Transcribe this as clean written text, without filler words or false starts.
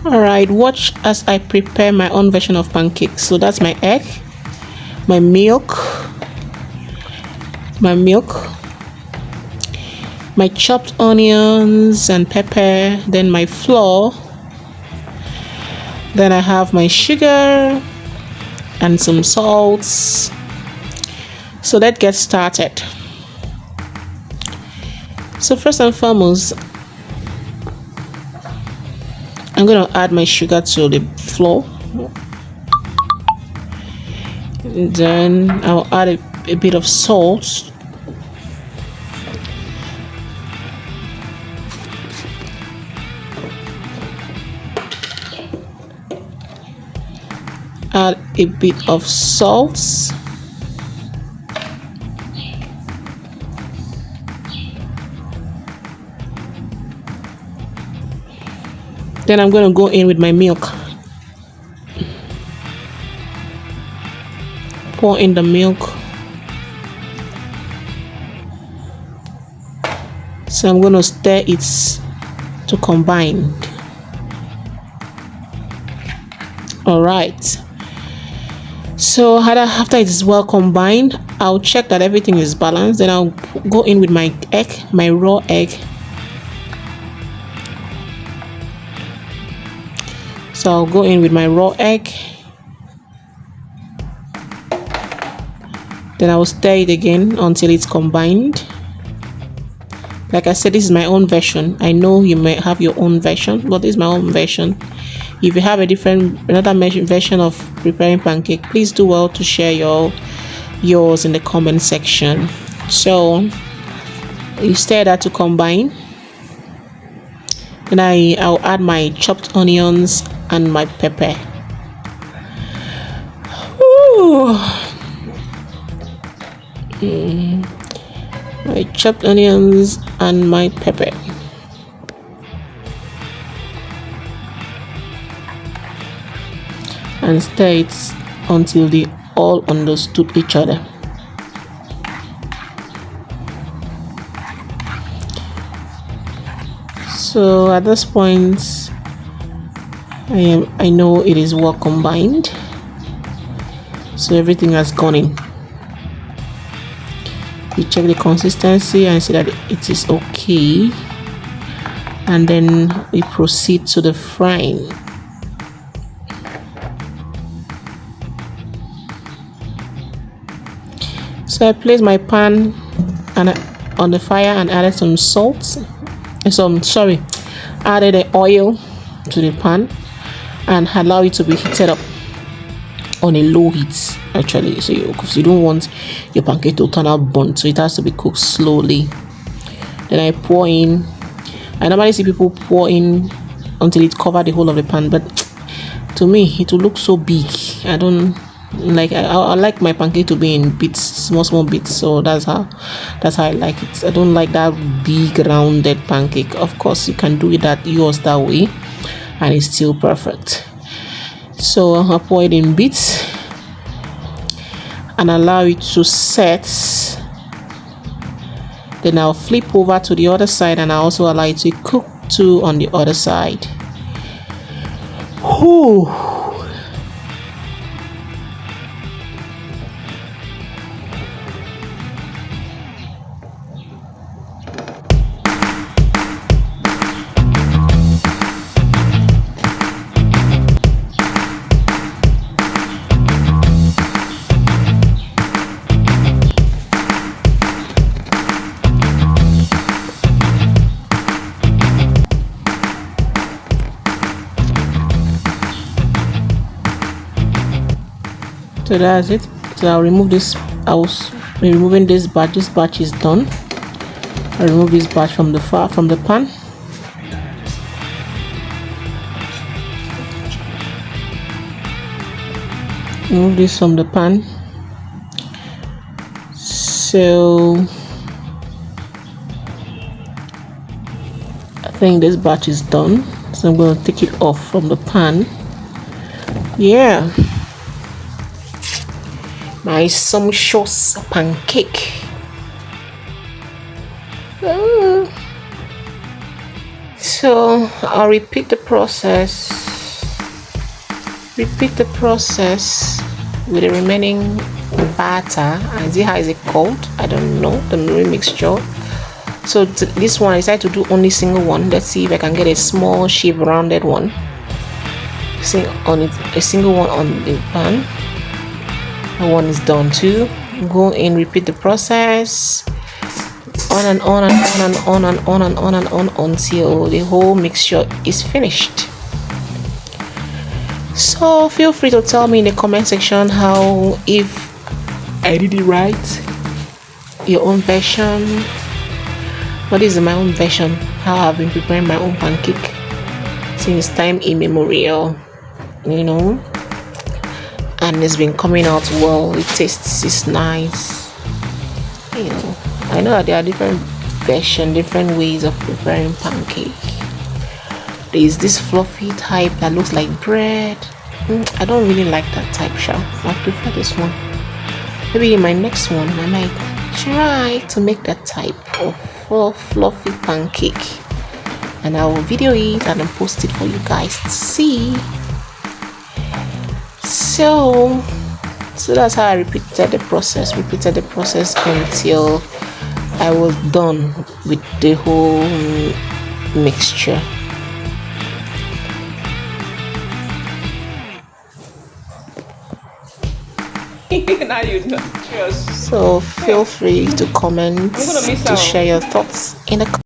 All right, watch as I prepare my own version of pancakes. So that's my egg, my milk, my chopped onions and pepper, then my flour, then I have my sugar and some salts. So let's get started. So first and foremost, I'm going to add my sugar to the flour. And then I'll add a bit of salt. Add a bit of salt. Then I'm going to go in with my milk. Pour in the milk. So I'm going to stir it to combine. All right. So after it is well combined, I'll check that everything is balanced. Then I'll go in with my egg, my raw egg. So I'll go in with my raw egg. Then I will stir it again until it's combined. Like I said, this is my own version. I know you may have your own version, but this is my own version. If you have another version of preparing pancake, please do well to share yours in the comment section. So you stir that to combine. Then I'll add my chopped onions and my pepper. My chopped onions and my pepper. And stir it until they all understood each other. So at this point, I know it is well combined. So everything has gone in. You check the consistency and see that it is okay. And then we proceed to the frying. So I placed my pan on the fire and added some salt. Added the oil to the pan and allow it to be heated up on a low heat actually. So because you don't want your pancake to turn out burnt, so it has to be cooked slowly. Then I pour in. I normally see people pour in until it covers the whole of the pan, but to me it will look so big. I don't like. I like my pancake to be in bits, small bits. So that's how I like it. I don't like that big rounded pancake. Of course, you can do yours that way, and it's still perfect. So I'll pour it in bits and allow it to set. Then I'll flip over to the other side and I'll also allow it to cook too on the other side. Whew. So that's it. So I'll remove this. I will be removing this batch. This batch is done. I'll remove this batch from the pan. Remove this from the pan. So I think this batch is done. So I'm going to take it off from the pan. Yeah. My sumptuous pancake. So I'll repeat the process Repeat the process with the remaining batter. And see, how is it called? I don't know. The mixture. So this one I decided to do only single one. Let's see if I can get a small shape rounded one. See on it, a single one on the pan. That one is done too. Go in, repeat the process on and on and on and on and on and on and on until the whole mixture is finished. So feel free to tell me in the comment section how, if I did it right, your own version. But this is my own version, how I've been preparing my own pancake since time immemorial, you know, and it's been coming out well. It tastes is nice, you know. I know that there are different versions, different ways of preparing pancake. There is this fluffy type that looks like bread. I don't really like that type, I prefer this one. Maybe in my next one I might try to make that type of fluffy pancake, and I will video it and then post it for you guys to see. So that's how I repeated the process until I was done with the whole mixture. Now you know. Cheers. So feel free to comment, to share your thoughts in the comments.